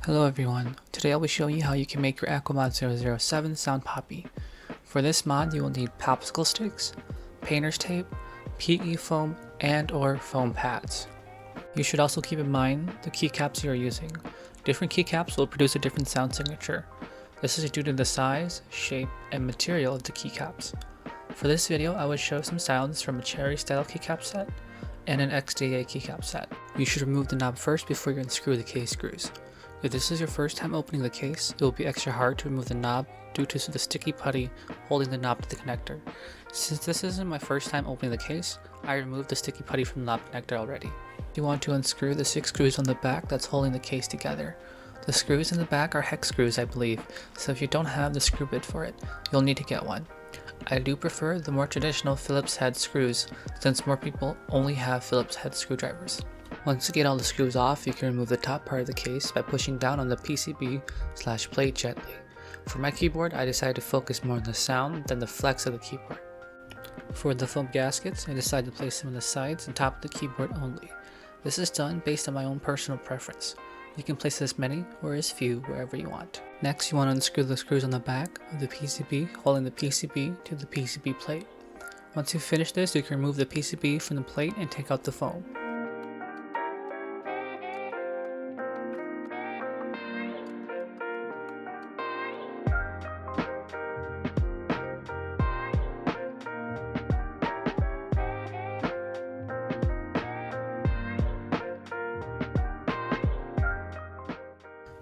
Hello everyone, today I'll be showing you how you can make your Akko Mod007 sound poppy. For this mod you will need popsicle sticks, painter's tape, PE foam, and or foam pads. You should also keep in mind the keycaps you are using. Different keycaps will produce a different sound signature. This is due to the size, shape, and material of the keycaps. For this video I will show some sounds from a cherry style keycap set and an XDA keycap set. You should remove the knob first before you unscrew the case screws. If this is your first time opening the case, it will be extra hard to remove the knob due to the sticky putty holding the knob to the connector. Since this isn't my first time opening the case, I removed the sticky putty from the knob connector already. You want to unscrew the 6 screws on the back that's holding the case together. The screws in the back are hex screws, I believe, so if you don't have the screw bit for it, you'll need to get one. I do prefer the more traditional Phillips head screws, since more people only have Phillips head screwdrivers. Once you get all the screws off, you can remove the top part of the case by pushing down on the PCB/plate gently. For my keyboard, I decided to focus more on the sound than the flex of the keyboard. For the foam gaskets, I decided to place them on the sides and top of the keyboard only. This is done based on my own personal preference. You can place as many or as few wherever you want. Next, you want to unscrew the screws on the back of the PCB, holding the PCB to the PCB plate. Once you finish this, you can remove the PCB from the plate and take out the foam.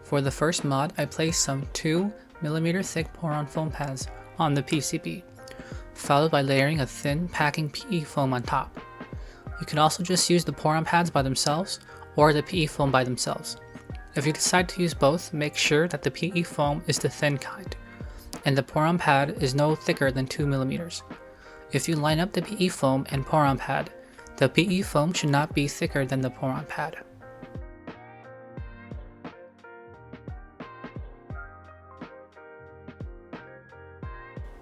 For the first mod, I placed some 2mm thick pour-on foam pads on the PCB, followed by layering a thin packing PE foam on top. You can also just use the pour-on pads by themselves or the PE foam by themselves. If you decide to use both, make sure that the PE foam is the thin kind, and the pour-on pad is no thicker than 2mm. If you line up the PE foam and pour-on pad, the PE foam should not be thicker than the pour-on pad.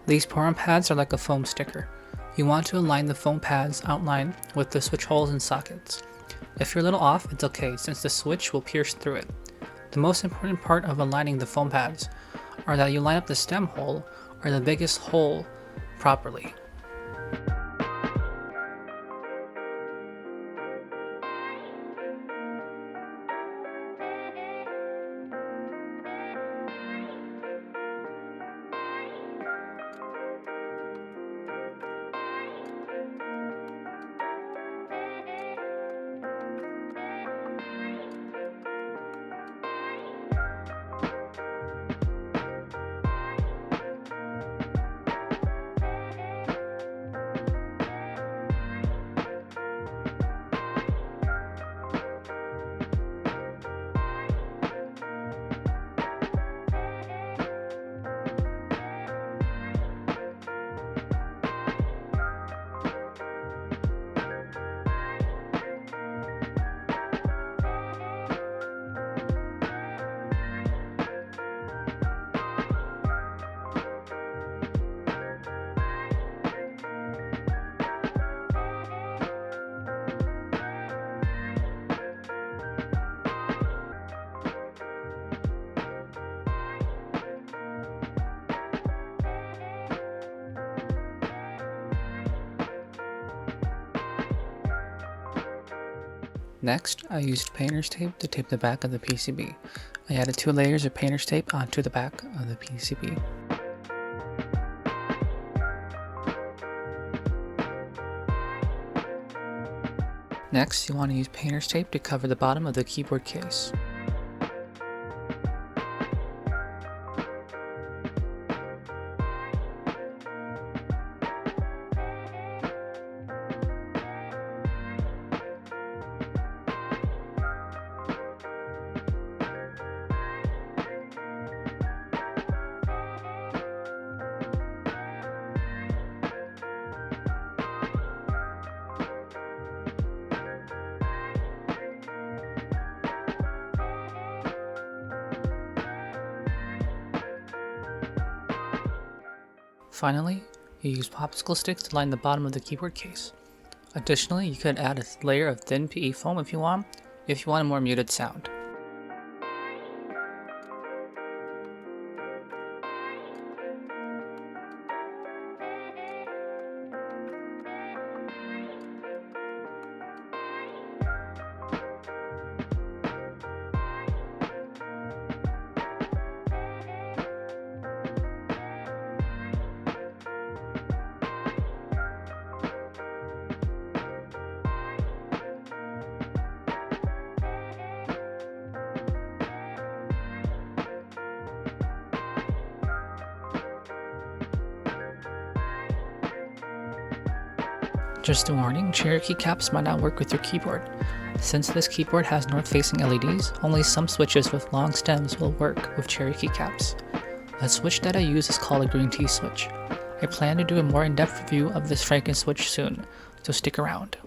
These pour-on pads are like a foam sticker. You want to align the foam pads outline with the switch holes and sockets. If you're a little off, it's okay since the switch will pierce through it. The most important part of aligning the foam pads are that you line up the stem hole or the biggest hole properly. Next, I used painter's tape to tape the back of the PCB. I added 2 layers of painter's tape onto the back of the PCB. Next, you want to use painter's tape to cover the bottom of the keyboard case. Finally, you use popsicle sticks to line the bottom of the keyboard case. Additionally, you could add a layer of thin PE foam if you want a more muted sound. Just a warning, Cherry Keycaps might not work with your keyboard. Since this keyboard has north-facing LEDs, only some switches with long stems will work with Cherry Keycaps. The switch that I use is called a green tea switch. I plan to do a more in-depth review of this Franken switch soon, so stick around.